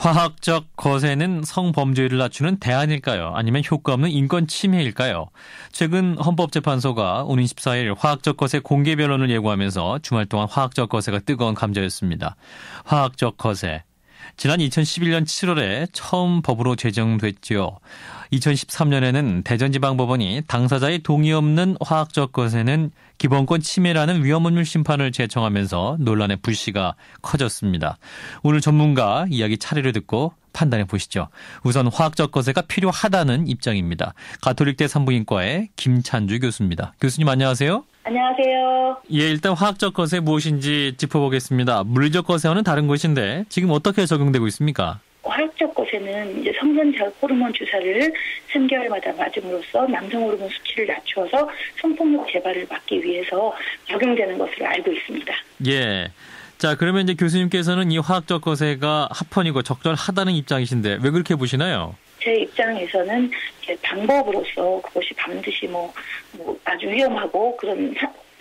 화학적 거세는 성범죄율을 낮추는 대안일까요? 아니면 효과 없는 인권 침해일까요? 최근 헌법재판소가 오는 14일 화학적 거세 공개 변론을 예고하면서 주말 동안 화학적 거세가 뜨거운 감자였습니다. 화학적 거세. 지난 2011년 7월에 처음 법으로 제정됐지요. 2013년에는 대전지방법원이 당사자의 동의 없는 화학적 거세는 기본권 침해라는 위험물 심판을 제청하면서 논란의 불씨가 커졌습니다. 오늘 전문가 이야기 차례로 듣고 판단해 보시죠. 우선 화학적 거세가 필요하다는 입장입니다. 가톨릭대 산부인과의 김찬주 교수입니다. 교수님 안녕하세요. 안녕하세요. 예, 일단 화학적 거세 무엇인지 짚어보겠습니다. 물리적 거세와는 다른 것인데 지금 어떻게 적용되고 있습니까? 화학적 거세는 이제 성전자 호르몬 주사를 3개월마다 맞음으로써 남성 호르몬 수치를 낮추어서 성폭력 재발을 막기 위해서 적용되는 것으로 알고 있습니다. 예. 자, 그러면 이제 교수님께서는 이 화학적 거세가 합헌이고 적절하다는 입장이신데 왜 그렇게 보시나요? 제 입장에서는 이제 방법으로서 그것이 반드시 아주 위험하고 그런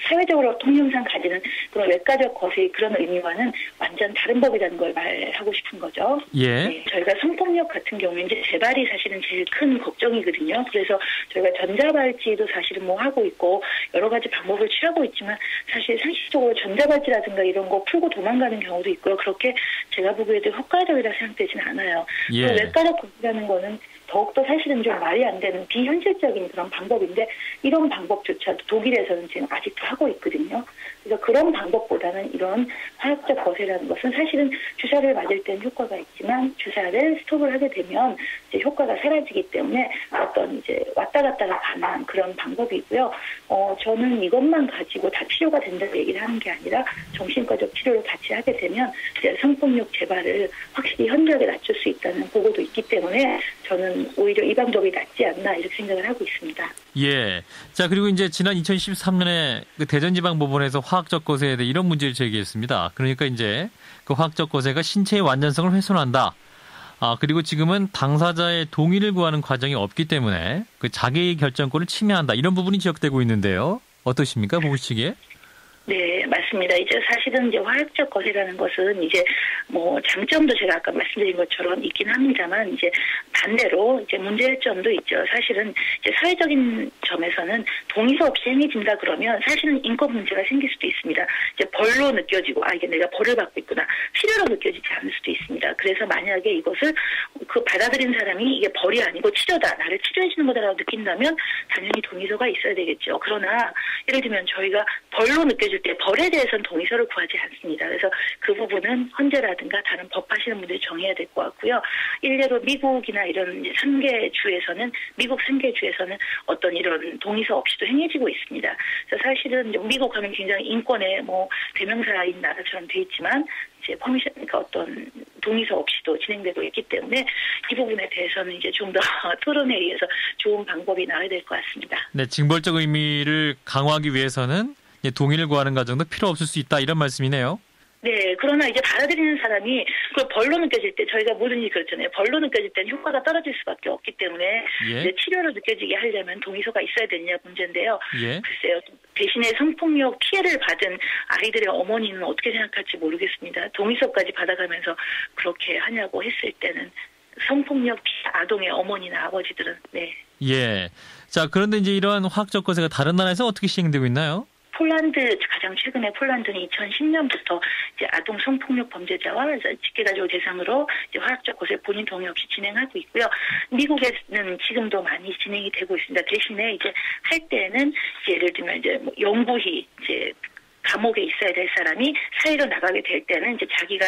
사회적으로 통념상 가지는 그런 외과적 거세의 그런 의미와는 완전 다른 법이라는 걸 말하고 싶은 거죠. 예. 네, 저희가 성폭력 같은 경우에 이제 재발이 사실은 제일 큰 걱정이거든요. 그래서 저희가 전자발찌도 사실은 하고 있고 여러 가지 방법을 취하고 있지만 사실 상식적으로 전자발찌라든가 이런 거 풀고 도망가는 경우도 있고요. 그렇게 제가 보기에도 효과적이라 생각되지는 않아요. 예. 외과적 거세라는 거는 더욱더 사실은 좀 말이 안 되는 비현실적인 그런 방법인데 이런 방법조차도 독일에서는 지금 아직도 하고 있거든요. 그래서 그런 방법보다는 이런 화학적 거세라는 것은 사실은 주사를 맞을 때는 효과가 있지만 주사를 스톱을 하게 되면 이제 효과가 사라지기 때문에 어떤 이제 왔다 갔다가 가능한 그런 방법이고요. 저는 이것만 가지고 다 치료가 된다고 얘기를 하는 게 아니라 정신과적 치료를 같이 하게 되면 이제 성폭력 재발을 확실히 현저하게 낮출 수 있다는 보고도 있기 때문에 저는 오히려 이 방법이 낫지 않나 이렇게 생각을 하고 있습니다. 예. 자, 그리고 이제 지난 2013년에 그 대전지방법원에서 화학적 거세에 대해 이런 문제를 제기했습니다. 그러니까 이제 그 화학적 거세가 신체의 완전성을 훼손한다. 그리고 지금은 당사자의 동의를 구하는 과정이 없기 때문에 그 자기 결정권을 침해한다. 이런 부분이 지적되고 있는데요. 어떠십니까? 보시기에? 네, 맞습니다. 이제 사실은 이제 화학적 거세라는 것은 이제 장점도 제가 아까 말씀드린 것처럼 있긴 합니다만 이제 반대로 이제 문제점도 있죠. 사실은 이제 사회적인 점에서는 동의서 없이 행해진다 그러면 사실은 인권 문제가 생길 수도 있습니다. 이제 벌로 느껴지고 이게 내가 벌을 받고 있구나 필요로 느껴지지 않을 수도 있습니다. 그래서 만약에 이것을 받아들인 사람이 이게 벌이 아니고 치료다, 나를 치료해 주는 거다라고 느낀다면 당연히 동의서가 있어야 되겠죠. 그러나 예를 들면 저희가 벌로 느껴질 때 벌에 대해서는 동의서를 구하지 않습니다. 그래서 그 부분은 헌재라든가 다른 법하시는 분들이 정해야 될 것 같고요. 일례로 미국이나 이런 3개 주에서는 미국 3개 주에서는 어떤 이런 동의서 없이도 행해지고 있습니다. 그래서 사실은 미국 하면 굉장히 인권의 대명사인 나라처럼 돼 있지만 이제 그러니까 어떤 동의서 없이도 진행되고 있기 때문에 이 부분에 대해서는 이제 좀 더 토론에 의해서 좋은 방법이 나와야 될 것 같습니다. 네, 징벌적 의미를 강화하기 위해서는 동의를 구하는 과정도 필요 없을 수 있다 이런 말씀이네요. 네, 그러나 이제 받아들이는 사람이 그 벌로 느껴질 때 저희가 모든 일이 그렇잖아요. 벌로 느껴질 때는 효과가 떨어질 수밖에 없기 때문에 예. 이제 치료로 느껴지게 하려면 동의서가 있어야 되느냐 문제인데요. 예. 글쎄요. 대신에 성폭력 피해를 받은 아이들의 어머니는 어떻게 생각할지 모르겠습니다. 동의서까지 받아가면서 그렇게 하냐고 했을 때는 성폭력 피해 아동의 어머니나 아버지들은 네. 예. 자, 그런데 이제 이러한 화학적 거세가 다른 나라에서 어떻게 시행되고 있나요? 폴란드 가장 최근에 폴란드는 2010년부터 이제 아동 성폭력 범죄자와 직계가족 대상으로 이제 화학적 거세 본인 동의 없이 진행하고 있고요. 미국에는 지금도 많이 진행이 되고 있습니다. 대신에 이제 할 때는 이제 예를 들면 이제 영구히 이제 감옥에 있어야 될 사람이 사회로 나가게 될 때는 이제 자기가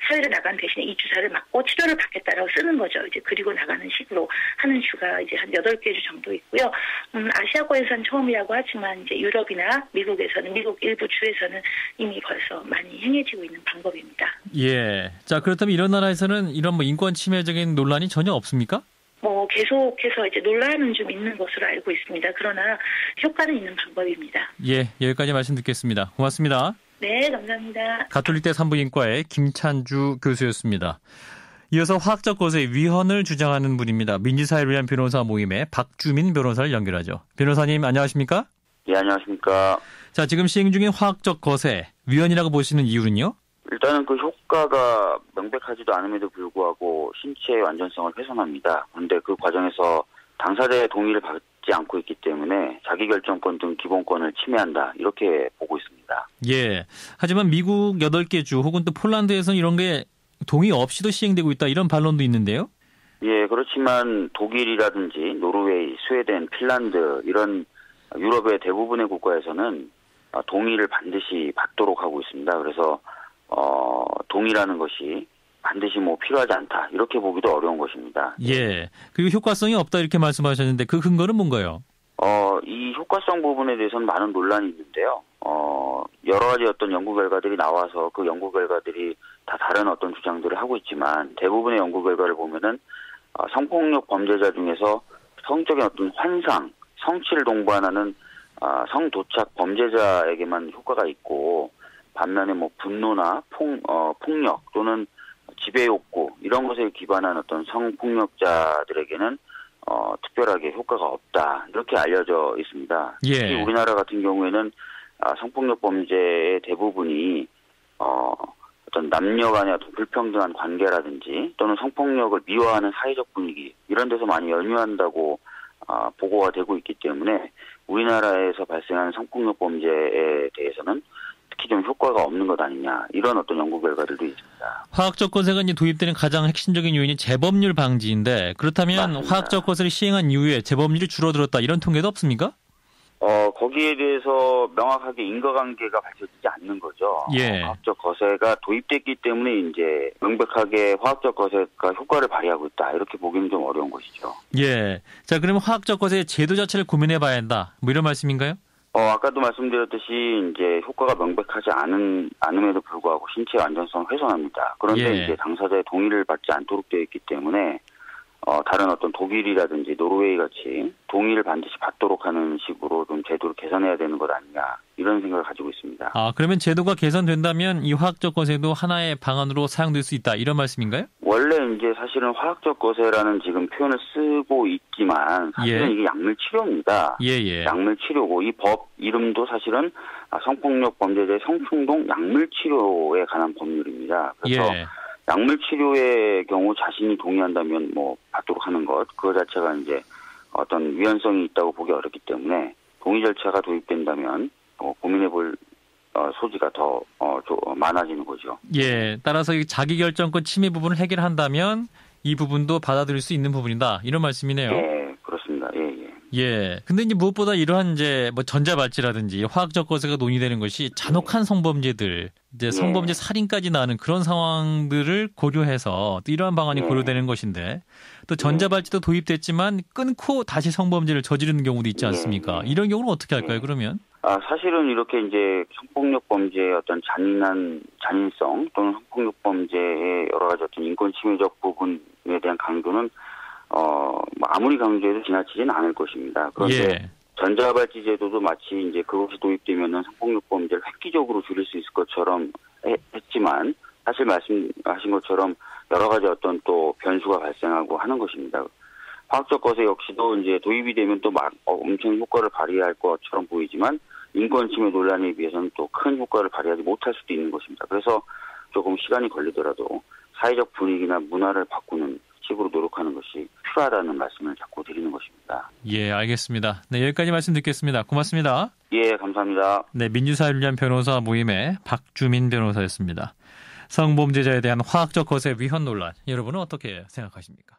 사회로 나간 대신에 이 주사를 맞고 치료를 받겠다라고 쓰는 거죠. 이제 그리고 나가는 식으로 하는 주가 이제 한 8개 주 정도 있고요. 아시아권에서는 처음이라고 하지만 이제 유럽이나 미국에서는 미국 일부 주에서는 이미 벌써 많이 행해지고 있는 방법입니다. 예. 자, 그렇다면 이런 나라에서는 이런 인권 침해적인 논란이 전혀 없습니까? 계속해서 이제 논란은 좀 있는 것으로 알고 있습니다. 그러나 효과는 있는 방법입니다. 예, 여기까지 말씀 듣겠습니다. 고맙습니다. 네, 감사합니다. 가톨릭대 산부인과의 김찬주 교수였습니다. 이어서 화학적 거세의 위헌을 주장하는 분입니다. 민주사회를 위한 변호사 모임의 박주민 변호사를 연결하죠. 변호사님 안녕하십니까? 예, 안녕하십니까. 자, 지금 시행 중인 화학적 거세 위헌이라고 보시는 이유는요? 일단은 그 효과가 명백하지도 않음에도 불구하고 신체의 완전성을 훼손합니다. 그런데 그 과정에서 당사자의 동의를 받지 않고 있기 때문에 자기결정권 등 기본권을 침해한다. 이렇게 보고 있습니다. 예. 하지만 미국 8개 주 혹은 또 폴란드에서는 이런 게 동의 없이도 시행되고 있다. 이런 반론도 있는데요. 예, 그렇지만 독일이라든지 노르웨이, 스웨덴, 핀란드 이런 유럽의 대부분의 국가에서는 동의를 반드시 받도록 하고 있습니다. 그래서 동의라는 것이 반드시 필요하지 않다. 이렇게 보기도 어려운 것입니다. 예. 그리고 효과성이 없다 이렇게 말씀하셨는데 그 근거는 뭔가요? 이 효과성 부분에 대해서는 많은 논란이 있는데요. 여러 가지 어떤 연구 결과들이 나와서 그 연구 결과들이 다 다른 어떤 주장들을 하고 있지만 대부분의 연구 결과를 보면은 성폭력 범죄자 중에서 성적인 어떤 환상, 성취를 동반하는 성도착 범죄자에게만 효과가 있고 반면에 분노나 폭력 또는 지배 욕구 이런 것에 기반한 어떤 성폭력자들에게는 특별하게 효과가 없다 이렇게 알려져 있습니다. 예. 특히 우리나라 같은 경우에는 성폭력 범죄의 대부분이 어떤 남녀 간의 어떤 불평등한 관계라든지 또는 성폭력을 미화하는 사회적 분위기 이런 데서 많이 연유한다고 보고가 되고 있기 때문에 우리나라에서 발생하는 성폭력 범죄에 대해서는 특히 좀 효과가 없는 것 아니냐 이런 어떤 연구 결과들도 있습니다. 화학적 거세가 이제 도입되는 가장 핵심적인 요인이 재범률 방지인데 그렇다면 맞습니다. 화학적 거세를 시행한 이후에 재범률이 줄어들었다 이런 통계도 없습니까? 거기에 대해서 명확하게 인과관계가 밝혀지지 않는 거죠. 예. 화학적 거세가 도입됐기 때문에 이제 명백하게 화학적 거세가 효과를 발휘하고 있다. 이렇게 보기는 좀 어려운 것이죠. 예. 자, 그러면 화학적 거세의 제도 자체를 고민해 봐야 한다. 이런 말씀인가요? 아까도 말씀드렸듯이 이제 효과가 명백하지 않음에도 불구하고 신체 완전성을 훼손합니다. 그런데 예. 이제 당사자의 동의를 받지 않도록 되어 있기 때문에 다른 어떤 독일이라든지 노르웨이 같이 동의를 반드시 받도록 하는 식으로 좀 제도를 개선해야 되는 것 아니냐 이런 생각을 가지고 있습니다. 그러면 제도가 개선된다면 이 화학적 거세도 하나의 방안으로 사용될 수 있다 이런 말씀인가요? 원래 이제 사실은 화학적 거세라는 지금 표현을 쓰고 있지만 사실은 예. 이게 약물 치료입니다. 예. 약물 치료고 이 법 이름도 사실은 성폭력 범죄자의 성충동 약물 치료에 관한 법률입니다. 그래서 예. 약물 치료의 경우 자신이 동의한다면 받도록 하는 것, 그거 자체가 이제 어떤 위헌성이 있다고 보기 어렵기 때문에 동의 절차가 도입된다면 고민해볼 소지가 더 많아지는 거죠. 예. 따라서 이 자기결정권 침해 부분을 해결한다면 이 부분도 받아들일 수 있는 부분이다 이런 말씀이네요. 예, 그렇습니다. 예. 예. 근데 이제 무엇보다 이러한 이제 전자발찌라든지 화학적 거세가 논의되는 것이 잔혹한 성범죄들, 이제 성범죄 살인까지 나는 그런 상황들을 고려해서 또 이러한 방안이 고려되는 것인데 또 전자발찌도 도입됐지만 끊고 다시 성범죄를 저지르는 경우도 있지 않습니까? 이런 경우는 어떻게 할까요, 그러면? 사실은 이렇게 이제 성폭력 범죄의 어떤 잔인성 또는 성폭력 범죄의 여러 가지 어떤 인권 침해적 부분에 대한 강도는 아무리 강조해도 지나치지는 않을 것입니다. 그런데 예. 전자발찌 제도도 마치 이제 그것이 도입되면은 성폭력 범죄를 획기적으로 줄일 수 있을 것처럼 했지만 사실 말씀하신 것처럼 여러 가지 어떤 또 변수가 발생하고 하는 것입니다. 화학적 거세 역시도 이제 도입이 되면 또 엄청 효과를 발휘할 것처럼 보이지만 인권 침해 논란에 비해서는 또 큰 효과를 발휘하지 못할 수도 있는 것입니다. 그래서 조금 시간이 걸리더라도 사회적 분위기나 문화를 바꾸는 식으로 노력하는 것이 필요하다는 말씀을 자꾸 드리는 것입니다. 예, 알겠습니다. 네, 여기까지 말씀 듣겠습니다. 고맙습니다. 예, 감사합니다. 네, 민주사회를 위한 변호사 모임의 박주민 변호사였습니다. 성범죄자에 대한 화학적 거세 위헌 논란, 여러분은 어떻게 생각하십니까?